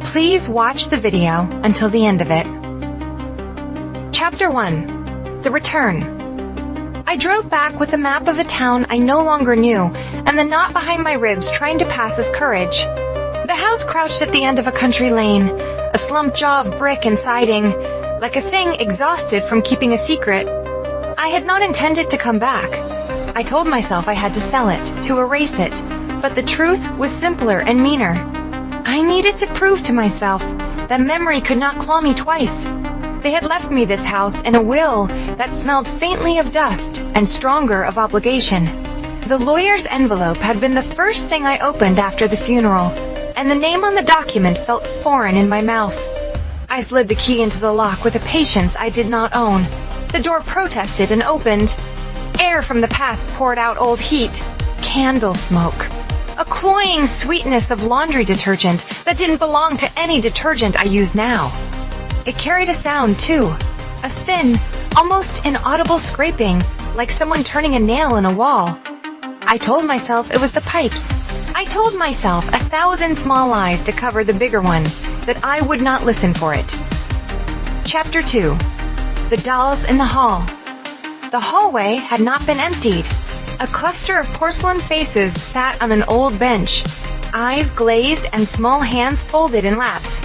Please watch the video until the end of it. Chapter 1. The Return. I drove back with a map of a town I no longer knew, and the knot behind my ribs trying to pass as courage. The house crouched at the end of a country lane, a slumped jaw of brick and siding, like a thing exhausted from keeping a secret. I had not intended to come back. I told myself I had to sell it, to erase it, but the truth was simpler and meaner. I needed to prove to myself that memory could not claw me twice. They had left me this house in a will that smelled faintly of dust and stronger of obligation. The lawyer's envelope had been the first thing I opened after the funeral, and the name on the document felt foreign in my mouth. I slid the key into the lock with a patience I did not own. The door protested and opened. Air from the past poured out old heat, candle smoke. A cloying sweetness of laundry detergent that didn't belong to any detergent I use now. It carried a sound, too. A thin, almost inaudible scraping, like someone turning a nail in a wall. I told myself it was the pipes. I told myself 1,000 small lies to cover the bigger one, that I would not listen for it. Chapter 2. The Dolls in the Hall. The hallway had not been emptied. A cluster of porcelain faces sat on an old bench, eyes glazed and small hands folded in laps.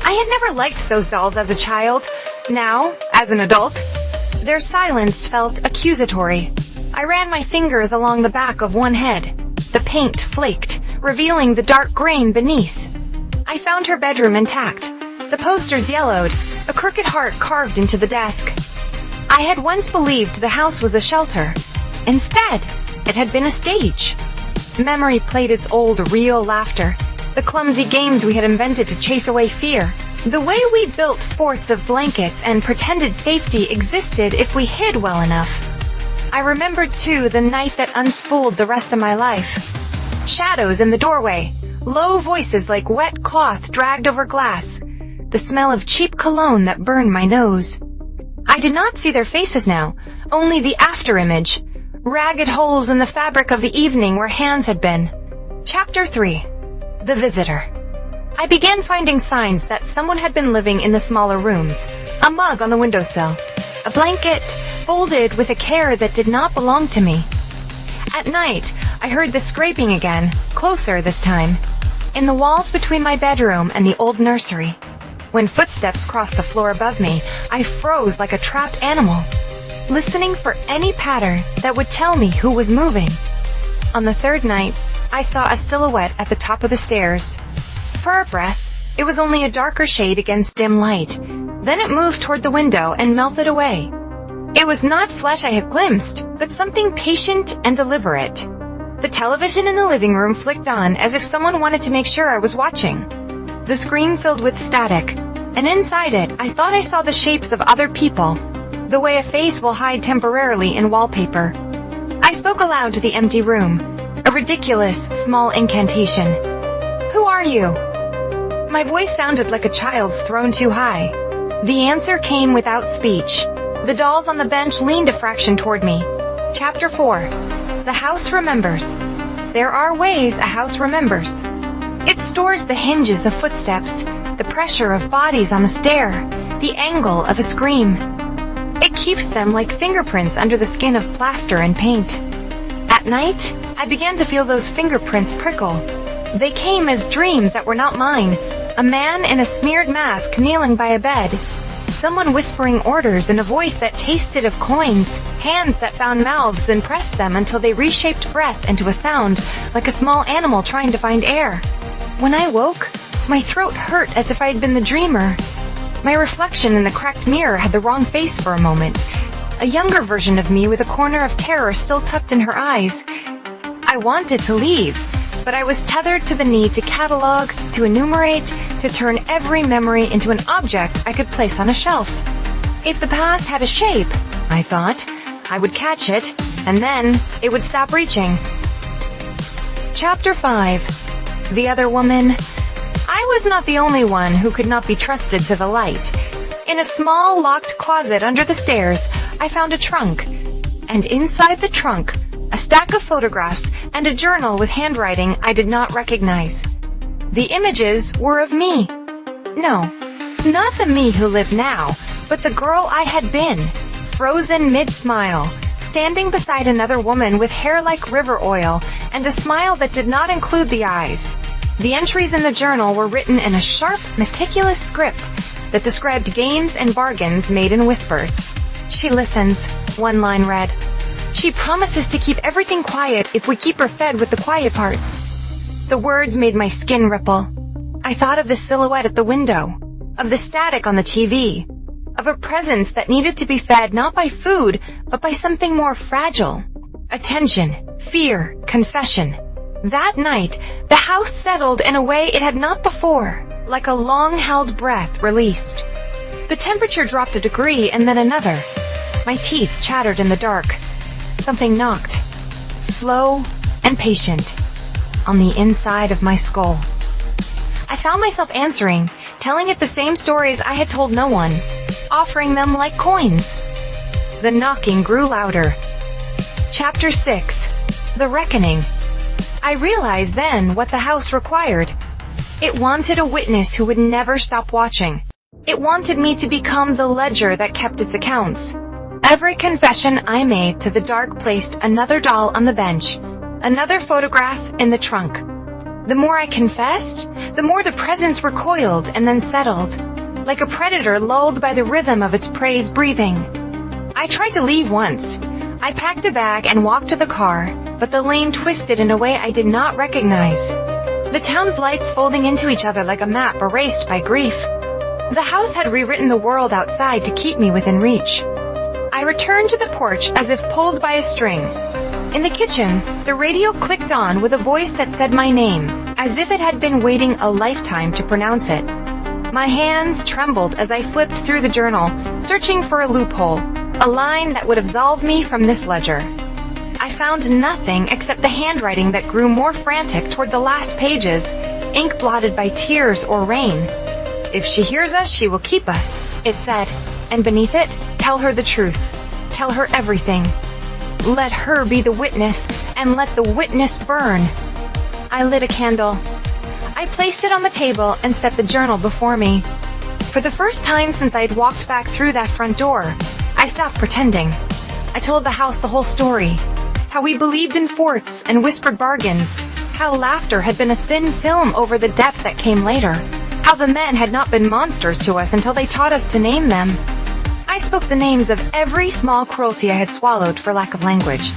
I had never liked those dolls as a child. Now, as an adult, their silence felt accusatory. I ran my fingers along the back of one head. The paint flaked, revealing the dark grain beneath. I found her bedroom intact. The posters yellowed, a crooked heart carved into the desk. I had once believed the house was a shelter. Instead, it had been a stage. Memory played its old, real laughter, the clumsy games we had invented to chase away fear. The way we built forts of blankets and pretended safety existed if we hid well enough. I remembered, too, the night that unspooled the rest of my life. Shadows in the doorway, low voices like wet cloth dragged over glass, the smell of cheap cologne that burned my nose. I did not see their faces now, only the after-image. Ragged holes in the fabric of the evening where hands had been. Chapter 3. The Visitor. I began finding signs that someone had been living in the smaller rooms. A mug on the windowsill. A blanket folded with a care that did not belong to me. At night, I heard the scraping again, closer this time, in the walls between my bedroom and the old nursery. When footsteps crossed the floor above me, I froze like a trapped animal, listening for any pattern that would tell me who was moving. On the third night, I saw a silhouette at the top of the stairs. For a breath, it was only a darker shade against dim light. Then it moved toward the window and melted away. It was not flesh I had glimpsed, but something patient and deliberate. The television in the living room flicked on as if someone wanted to make sure I was watching. The screen filled with static, and inside it, I thought I saw the shapes of other people, the way a face will hide temporarily in wallpaper. I spoke aloud to the empty room, a ridiculous, small incantation. Who are you? My voice sounded like a child's thrown too high. The answer came without speech. The dolls on the bench leaned a fraction toward me. Chapter 4. The House Remembers. There are ways a house remembers. It stores the hinges of footsteps, the pressure of bodies on the stair, the angle of a scream. It keeps them like fingerprints under the skin of plaster and paint. At night, I began to feel those fingerprints prickle. They came as dreams that were not mine. A man in a smeared mask kneeling by a bed. Someone whispering orders in a voice that tasted of coins. Hands that found mouths and pressed them until they reshaped breath into a sound, like a small animal trying to find air. When I woke, my throat hurt as if I had been the dreamer. My reflection in the cracked mirror had the wrong face for a moment. A younger version of me with a corner of terror still tucked in her eyes. I wanted to leave, but I was tethered to the need to catalog, to enumerate, to turn every memory into an object I could place on a shelf. If the past had a shape, I thought, I would catch it, and then it would stop reaching. Chapter 5. The Other Woman. I was not the only one who could not be trusted to the light. In a small, locked closet under the stairs, I found a trunk, and inside the trunk, a stack of photographs and a journal with handwriting I did not recognize. The images were of me, No, not the me who lived now, but the girl I had been, frozen mid-smile, standing beside another woman with hair like river oil and a smile that did not include the eyes. The entries in the journal were written in a sharp, meticulous script that described games and bargains made in whispers. She listens, one line read. She promises to keep everything quiet if we keep her fed with the quiet parts. The words made my skin ripple. I thought of the silhouette at the window, of the static on the TV, of a presence that needed to be fed not by food, but by something more fragile. Attention, fear, confession. That night, the house settled in a way it had not before, like a long-held breath released. The temperature dropped a degree and then another. My teeth chattered in the dark. Something knocked, slow and patient, on the inside of my skull. I found myself answering, telling it the same stories I had told no one, offering them like coins. The knocking grew louder. Chapter 6. The Reckoning. I realized then what the house required. It wanted a witness who would never stop watching. It wanted me to become the ledger that kept its accounts. Every confession I made to the dark placed another doll on the bench, another photograph in the trunk. The more I confessed, the more the presence recoiled and then settled, like a predator lulled by the rhythm of its prey's breathing. I tried to leave once. I packed a bag and walked to the car, but the lane twisted in a way I did not recognize. The town's lights folding into each other like a map erased by grief. The house had rewritten the world outside to keep me within reach. I returned to the porch as if pulled by a string. In the kitchen, the radio clicked on with a voice that said my name, as if it had been waiting a lifetime to pronounce it. My hands trembled as I flipped through the journal, searching for a loophole, a line that would absolve me from this ledger. I found nothing except the handwriting that grew more frantic toward the last pages, ink blotted by tears or rain. If she hears us, she will keep us, it said, and beneath it, tell her the truth. Tell her everything. Let her be the witness, and let the witness burn. I lit a candle. I placed it on the table and set the journal before me. For the first time since I had walked back through that front door, I stopped pretending. I told the house the whole story. How we believed in forts and whispered bargains. How laughter had been a thin film over the depth that came later. How the men had not been monsters to us until they taught us to name them. I spoke the names of every small cruelty I had swallowed for lack of language.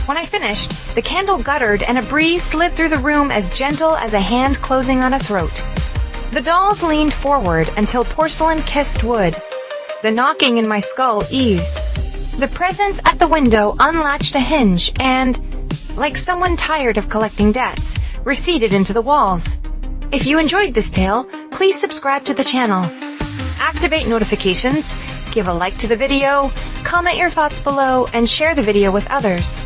When I finished, the candle guttered and a breeze slid through the room as gentle as a hand closing on a throat. The dolls leaned forward until porcelain kissed wood. The knocking in my skull eased. The presence at the window unlatched a hinge and, like someone tired of collecting debts, receded into the walls. If you enjoyed this tale, please subscribe to the channel. Activate notifications, give a like to the video, comment your thoughts below, and share the video with others.